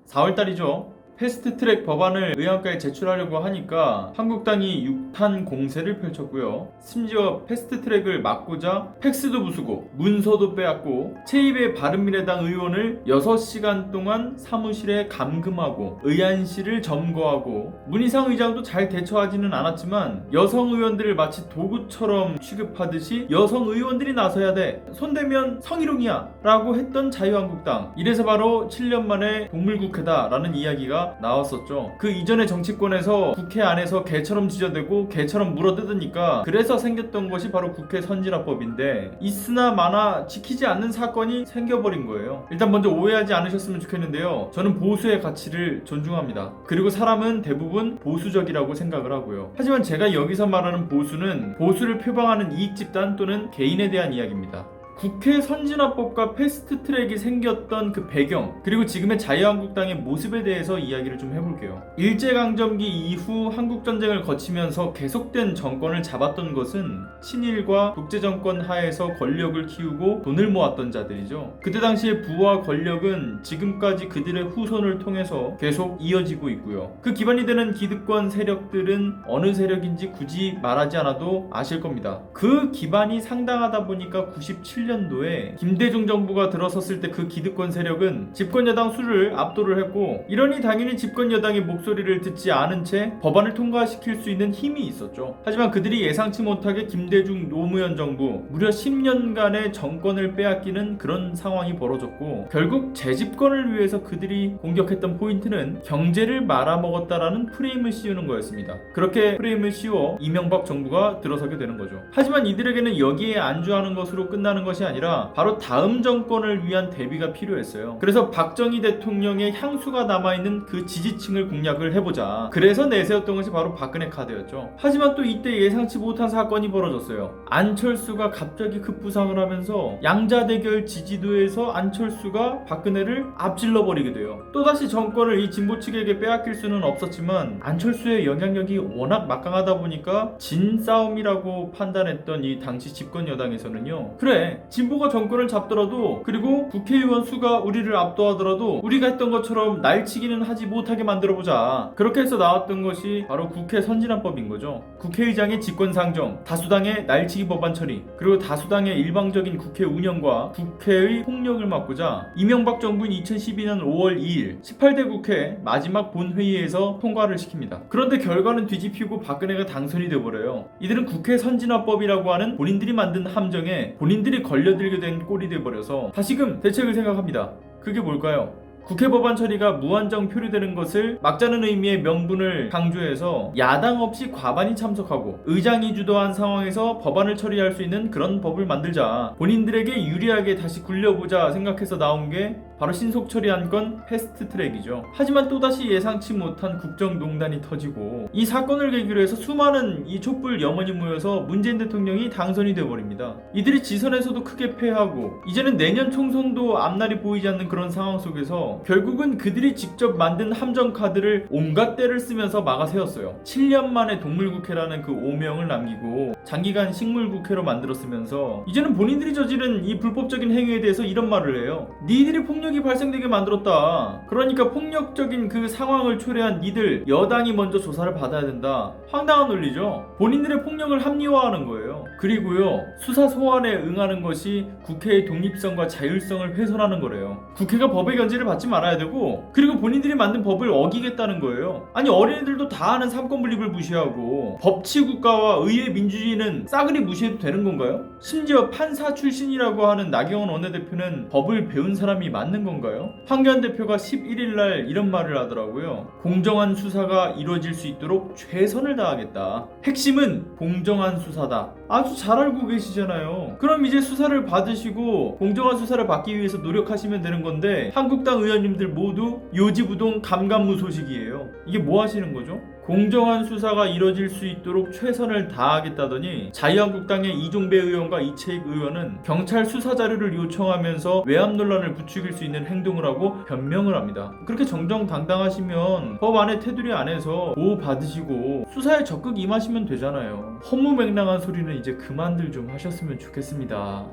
4월달이죠. 패스트트랙 법안을 의안가에 제출하려고 하니까 한국당이 육탄 공세를 펼쳤고요. 심지어 패스트트랙을 막고자 팩스도 부수고 문서도 빼앗고 최입의 바른미래당 의원을 6시간 동안 사무실에 감금하고 의안실을 점거하고 문희상 의장도 잘 대처하지는 않았지만 여성 의원들을 마치 도구처럼 취급하듯이 여성 의원들이 나서야 돼, 손대면 성희롱이야 라고 했던 자유한국당. 이래서 바로 7년 만에 동물국회다 라는 이야기가 나왔었죠. 그 이전의 정치권에서 국회 안에서 개처럼 지저대고 개처럼 물어뜯으니까 그래서 생겼던 것이 바로 국회 선진화법인데, 있으나 마나 지키지 않는 사건이 생겨버린 거예요. 일단 먼저 오해하지 않으셨으면 좋겠는데요, 저는 보수의 가치를 존중합니다. 그리고 사람은 대부분 보수적이라고 생각을 하고요. 하지만 제가 여기서 말하는 보수는 보수를 표방하는 이익집단 또는 개인에 대한 이야기입니다. 국회 선진화법과 패스트트랙이 생겼던 그 배경, 그리고 지금의 자유한국당의 모습에 대해서 이야기를 좀 해볼게요. 일제강점기 이후 한국전쟁을 거치면서 계속된 정권을 잡았던 것은 친일과 독재정권 하에서 권력을 키우고 돈을 모았던 자들이죠. 그때 당시의 부와 권력은 지금까지 그들의 후손을 통해서 계속 이어지고 있고요. 그 기반이 되는 기득권 세력들은 어느 세력인지 굳이 말하지 않아도 아실 겁니다. 그 기반이 상당하다 보니까 97년도에 김대중 정부가 들어섰을 때 그 기득권 세력은 집권여당 수를 압도를 했고, 이러니 당연히 집권여당의 목소리를 듣지 않은 채 법안을 통과시킬 수 있는 힘이 있었죠. 하지만 그들이 예상치 못하게 김대중 노무현 정부 무려 10년간의 정권을 빼앗기는 그런 상황이 벌어졌고, 결국 재집권을 위해서 그들이 공격했던 포인트는 경제를 말아먹었다라는 프레임을 씌우는 거였습니다. 그렇게 프레임을 씌워 이명박 정부가 들어서게 되는 거죠. 하지만 이들에게는 여기에 안주하는 것으로 끝나는 것이 아니라 바로 다음 정권을 위한 대비가 필요했어요. 그래서 박정희 대통령의 향수가 남아있는 그 지지층을 공략을 해보자, 그래서 내세웠던 것이 바로 박근혜 카드였죠. 하지만 또 이때 예상치 못한 사건이 벌어졌어요. 안철수가 갑자기 급부상을 하면서 양자대결 지지도에서 안철수가 박근혜를 앞질러버리게 돼요. 또다시 정권을 이 진보 측에게 빼앗길 수는 없었지만 안철수의 영향력이 워낙 막강하다 보니까 진 싸움이라고 판단했던 이 당시 집권 여당에서는요, 그래, 진보가 정권을 잡더라도, 그리고 국회의원 수가 우리를 압도하더라도 우리가 했던 것처럼 날치기는 하지 못하게 만들어보자, 그렇게 해서 나왔던 것이 바로 국회 선진화법인 거죠. 국회의장의 직권상정, 다수당의 날치기 법안 처리, 그리고 다수당의 일방적인 국회 운영과 국회의 폭력을 막고자 이명박 정부는 2012년 5월 2일 18대 국회 마지막 본회의에서 통과를 시킵니다. 그런데 결과는 뒤집히고 박근혜가 당선이 돼버려요. 이들은 국회 선진화법이라고 하는 본인들이 만든 함정에 본인들이 걸려들게 된 꼴이 돼버려서 다시금 대책을 생각합니다. 그게 뭘까요? 국회 법안 처리가 무한정 표류되는 것을 막자는 의미의 명분을 강조해서 야당 없이 과반이 참석하고 의장이 주도한 상황에서 법안을 처리할 수 있는 그런 법을 만들자, 본인들에게 유리하게 다시 굴려보자 생각해서 나온 게 바로 신속 처리한 건 패스트트랙이죠. 하지만 또다시 예상치 못한 국정농단이 터지고 이 사건을 계기로 해서 수많은 이 촛불 염원이 모여서 문재인 대통령이 당선이 되어버립니다. 이들이 지선에서도 크게 패하고 이제는 내년 총선도 앞날이 보이지 않는 그런 상황 속에서 결국은 그들이 직접 만든 함정 카드를 온갖 때를 쓰면서 막아세웠어요. 7년 만에 동물국회라는 그 오명을 남기고 장기간 식물국회로 만들었으면서 이제는 본인들이 저지른 이 불법적인 행위에 대해서 이런 말을 해요. 니들이 폭력이 발생되게 만들었다. 그러니까 폭력적인 그 상황을 초래한 니들 여당이 먼저 조사를 받아야 된다. 황당한 논리죠. 본인들의 폭력을 합리화하는 거예요. 그리고요, 수사 소환에 응하는 것이 국회의 독립성과 자율성을 훼손하는 거래요. 국회가 법의 견제를 받지 말아야 되고, 그리고 본인들이 만든 법을 어기겠다는 거예요. 아니, 어린이들도 다 아는 삼권분립을 무시하고 법치국가와 의회 민주주의는 싸그리 무시해도 되는 건가요? 심지어 판사 출신이라고 하는 나경원 원내대표는 법을 배운 사람이 맞는 건가요? 황교안 대표가 11일날 이런 말을 하더라고요. 공정한 수사가 이루어질 수 있도록 최선을 다하겠다. 핵심은 공정한 수사다. 아주 잘 알고 계시잖아요. 그럼 이제 수사를 받으시고 공정한 수사를 받기 위해서 노력하시면 되는 건데, 한국당 의원님들 모두 요지부동 감감무소식이에요. 이게 뭐 하시는 거죠? 공정한 수사가 이뤄질 수 있도록 최선을 다하겠다더니 자유한국당의 이종배 의원과 이채익 의원은 경찰 수사 자료를 요청하면서 외압 논란을 부추길 수 있는 행동을 하고 변명을 합니다. 그렇게 정정당당하시면 법 안에 테두리 안에서 보호 받으시고 수사에 적극 임하시면 되잖아요. 허무맹랑한 소리는 이제 그만들 좀 하셨으면 좋겠습니다.